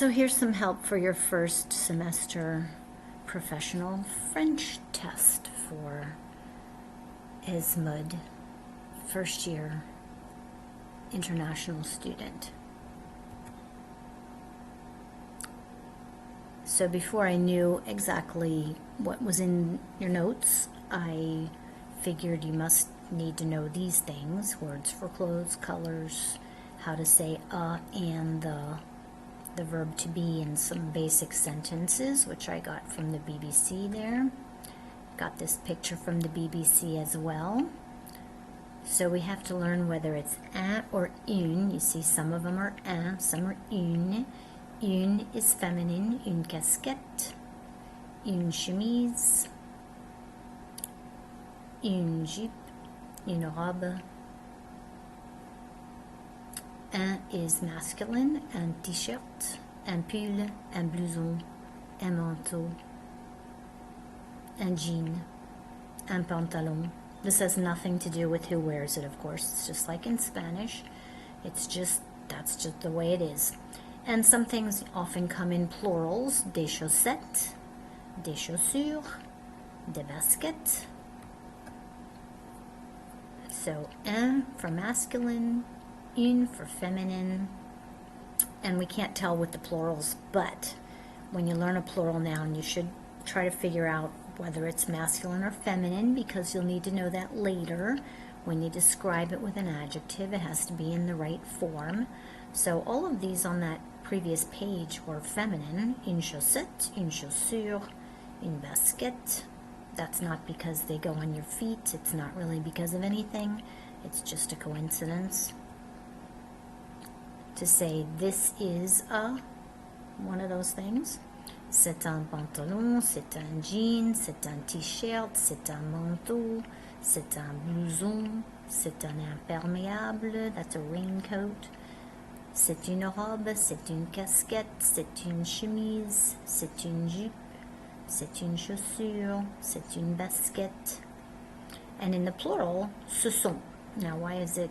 So here's some help for your first semester professional French test for ESMOD, first year international student. So before I knew exactly what was in your notes, I figured you must need to know these things: words for clothes, colors, how to say and the verb to be in some basic sentences, which I got from the BBC there. Got this picture from the BBC as well. So we have to learn whether it's un or une. You see some of them are un, some are une. Une is feminine, une casquette, une chemise, une jupe, une robe. Un is masculine, un t-shirt, un pull, un blouson, un manteau, un jean, un pantalon. This has nothing to do with who wears it, of course. It's just like in Spanish. That's just the way it is. And some things often come in plurals: des chaussettes, des chaussures, des baskets. So un for masculine, une for feminine, and we can't tell with the plurals, but when you learn a plural noun, you should try to figure out whether it's masculine or feminine, because you'll need to know that later. When you describe it with an adjective, it has to be in the right form. So all of these on that previous page were feminine: une chaussette, une chaussure, une basket. That's not because they go on your feet. It's not really because of anything. It's just a coincidence. To say this is one of those things. C'est un pantalon, c'est un jean, c'est un t-shirt, c'est un manteau, c'est un blouson, c'est un imperméable, that's a raincoat. C'est une robe, c'est une casquette, c'est une chemise, c'est une jupe, c'est une chaussure, c'est une basket. And in the plural, ce sont. Now why is it,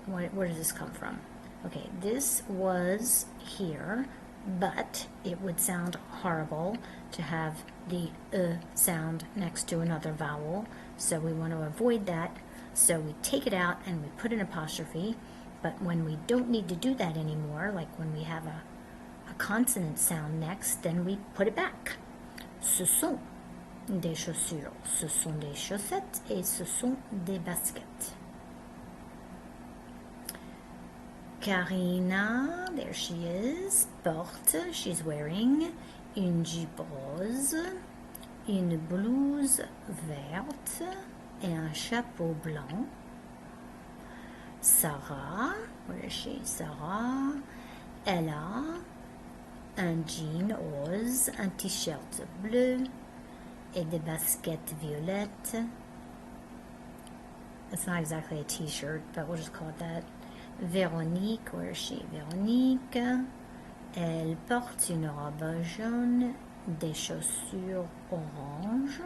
where does this come from? Okay, this was here, but it would sound horrible to have the sound next to another vowel, so we want to avoid that. So we take it out and we put an apostrophe, but when we don't need to do that anymore, like when we have a consonant sound next, then we put it back. Ce sont des chaussures, ce sont des chaussettes, et ce sont des baskets. Karina, there she is, porte, she's wearing une jupe rose, une blouse verte et un chapeau blanc. Sarah, where is she? Sarah, elle a un jean rose, un t-shirt bleu et des baskets violettes. It's not exactly a t-shirt, but we'll just call it that. Véronique, where is she? Véronique, elle porte une robe jaune, des chaussures orange,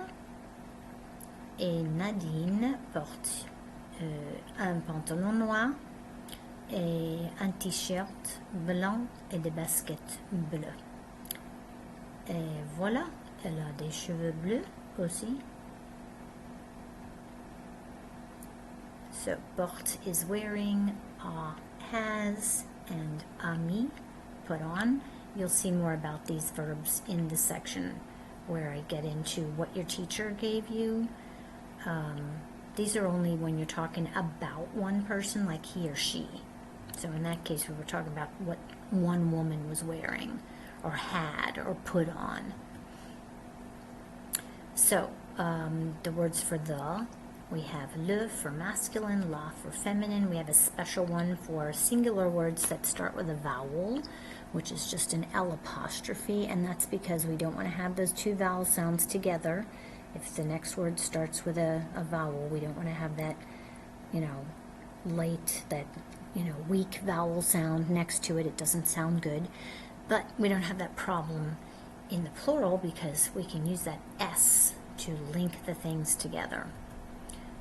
et Nadine porte un pantalon noir et un t-shirt blanc et des baskets bleues. Et voilà, elle a des cheveux bleus aussi. So porte is wearing, has, and ami, put on. You'll see more about these verbs in the section where I get into what your teacher gave you. These are only when you're talking about one person, like he or she. So in that case, we were talking about what one woman was wearing, or had, or put on. So the words for the, we have le for masculine, la for feminine. We have a special one for singular words that start with a vowel, which is just an L apostrophe, and that's because we don't want to have those two vowel sounds together. If the next word starts with a vowel, we don't want to have that, weak vowel sound next to it. It doesn't sound good. But we don't have that problem in the plural because we can use that S to link the things together.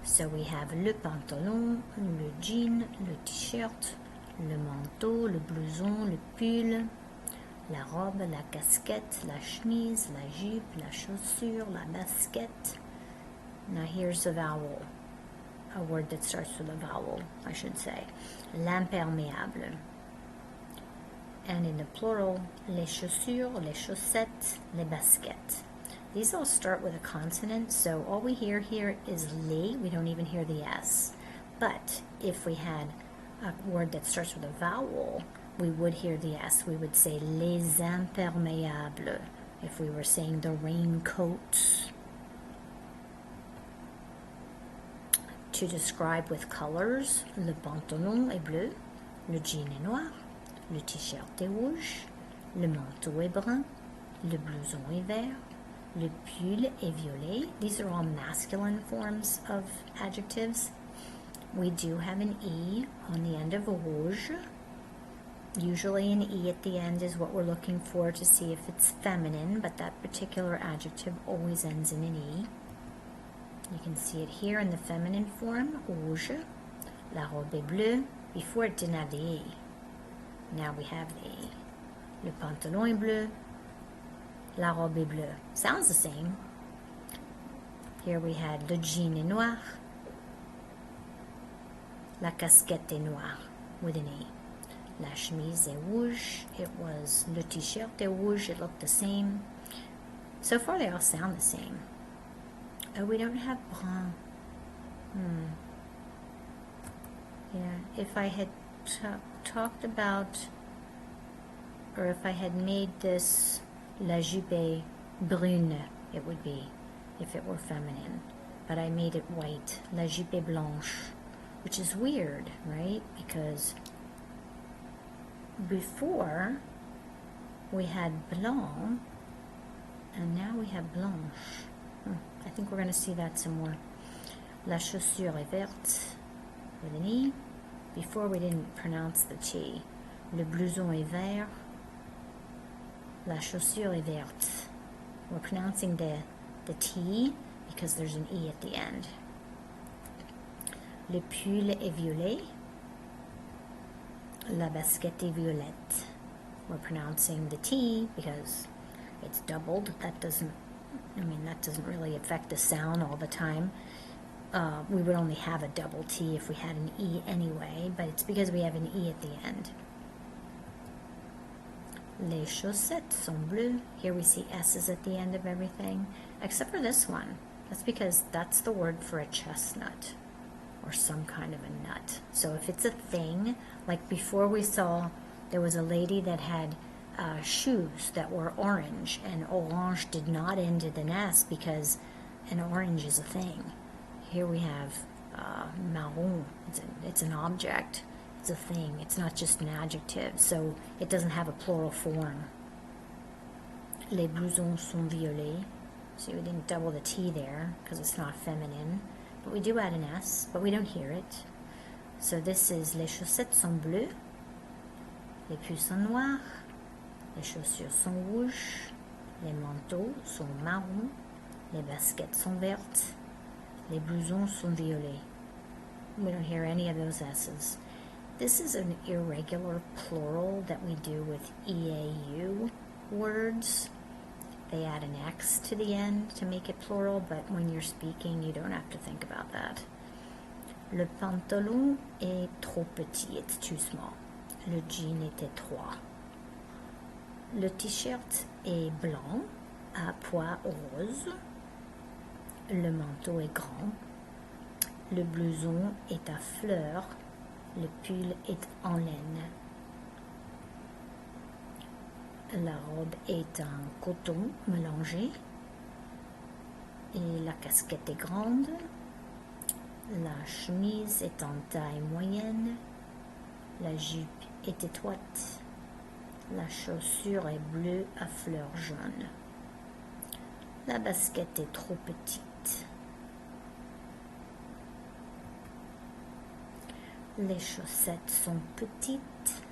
So we have le pantalon, le jean, le t-shirt, le manteau, le blouson, le pull, la robe, la casquette, la chemise, la jupe, la chaussure, la basket. Now here's a vowel, a word that starts with a vowel, I should say. L'imperméable. And in the plural, les chaussures, les chaussettes, les baskets. These all start with a consonant, so all we hear here is les. We don't even hear the S. But if we had a word that starts with a vowel, we would hear the S. We would say les imperméables if we were saying the raincoats. To describe with colors, le pantalon est bleu, le jean est noir, le t-shirt est rouge, le manteau est brun, le blouson est vert, le pull est violet. These are all masculine forms of adjectives. We do have an E on the end of rouge. Usually an E at the end is what we're looking for to see if it's feminine, but that particular adjective always ends in an E. You can see it here in the feminine form, rouge. La robe est bleue. Before it didn't have the E. Now we have the E. Le pantalon est bleu. La robe est bleue. Sounds the same. Here we had le jean est noir. La casquette est noire with an E. La chemise est rouge. It was le t-shirt est rouge. It looked the same. So far they all sound the same. Oh, we don't have brun. Yeah, if I had talked about, or if I had made this la jupe brune, it would be, if it were feminine. But I made it white, la jupe blanche, which is weird, right? Because before we had blanc, and now we have blanche. I think we're going to see that some more. La chaussure est verte with an E. Before we didn't pronounce the T. Le blouson est vert. La chaussure est verte. We're pronouncing the T because there's an E at the end. Le pull est violet. La basket est violette. We're pronouncing the T because it's doubled. That doesn't really affect the sound all the time. We would only have a double T if we had an E anyway, but it's because we have an E at the end. Les chaussettes sont bleues. Here we see S's at the end of everything, except for this one. That's because that's the word for a chestnut, or some kind of a nut. So if it's a thing, like before we saw there was a lady that had shoes that were orange, and orange did not end with an S because an orange is a thing. Here we have marron. It's an object. It's a thing. It's not just an adjective, so it doesn't have a plural form. Les blousons sont violets. See, we didn't double the T there because it's not feminine, but we do add an S, but we don't hear it. So this is les chaussettes sont bleues, les pulls sont noirs, les chaussures sont rouges, les manteaux sont marrons, les baskets sont vertes, les blousons sont violets. We don't hear any of those S's. This is an irregular plural that we do with EAU words. They add an X to the end to make it plural, but when you're speaking, you don't have to think about that. Le pantalon est trop petit, it's too small. Le jean est étroit. Le t-shirt est blanc à pois rose. Le manteau est grand. Le blouson est à fleurs. Le pull est en laine. La robe est en coton mélangé. Et la casquette est grande. La chemise est en taille moyenne. La jupe est étroite. La chaussure est bleue à fleurs jaunes. La basket est trop petite. Les chaussettes sont petites.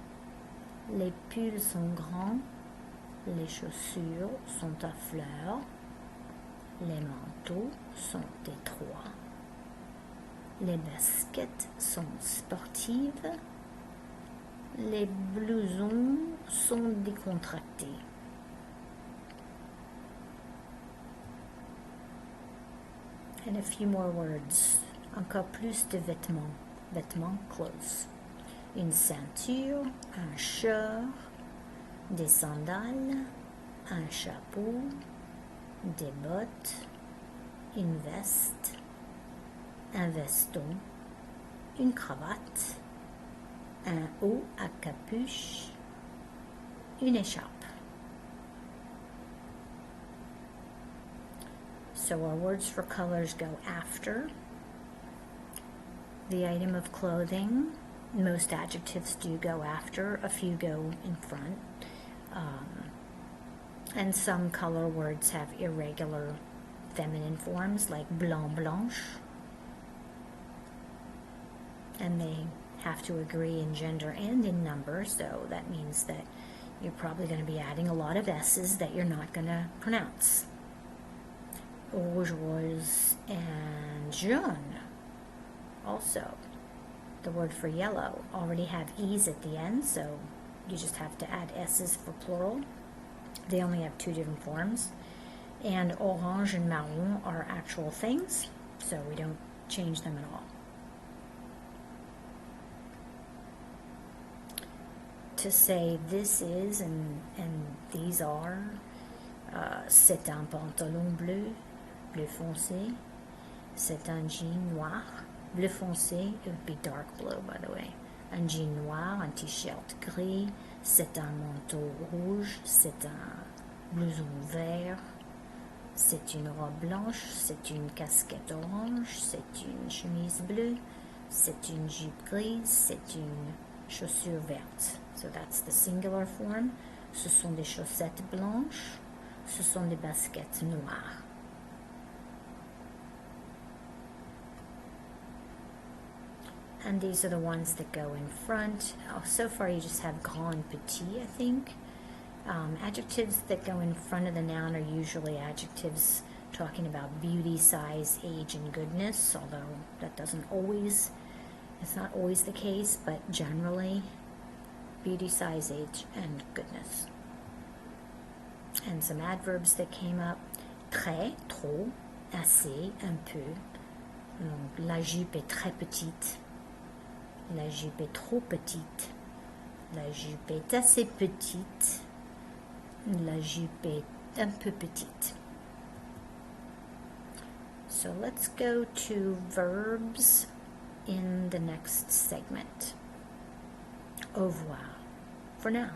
Les pulls sont grands. Les chaussures sont à fleurs. Les manteaux sont étroits. Les baskets sont sportives. Les blousons sont décontractés. And a few more words. Encore plus de vêtements. Vêtements, clothes. Une ceinture, un short, des sandales, un chapeau, des bottes, une veste, un veston, une cravate, un haut à capuche, une écharpe. So our words for colors go after the item of clothing. Most adjectives do go after, a few go in front. And some color words have irregular feminine forms like blanc, blanche. And they have to agree in gender and in number, so that means that you're probably going to be adding a lot of S's that you're not going to pronounce. Rouge, rose, and jaune. Also, the word for yellow already have E's at the end, so you just have to add S's for plural. They only have two different forms. And orange and marron are actual things, so we don't change them at all. To say this is and these are, c'est un pantalon bleu, bleu foncé. C'est un jean noir, bleu foncé, it would be dark blue by the way. Un jean noir, un t-shirt gris, c'est un manteau rouge, c'est un blouson vert, c'est une robe blanche, c'est une casquette orange, c'est une chemise bleue, c'est une jupe grise, c'est une chaussure verte. So that's the singular form. Ce sont des chaussettes blanches, ce sont des baskets noires. And these are the ones that go in front. Oh, so far you just have grand and petit, I think. Adjectives that go in front of the noun are usually adjectives talking about beauty, size, age, and goodness, although that doesn't always, it's not always the case, but generally beauty, size, age, and goodness. And some adverbs that came up: très, trop, assez, un peu. Donc, la jupe est très petite. La jupe est trop petite. La jupe est assez petite. La jupe est un peu petite. So let's go to verbs in the next segment. Au revoir for now.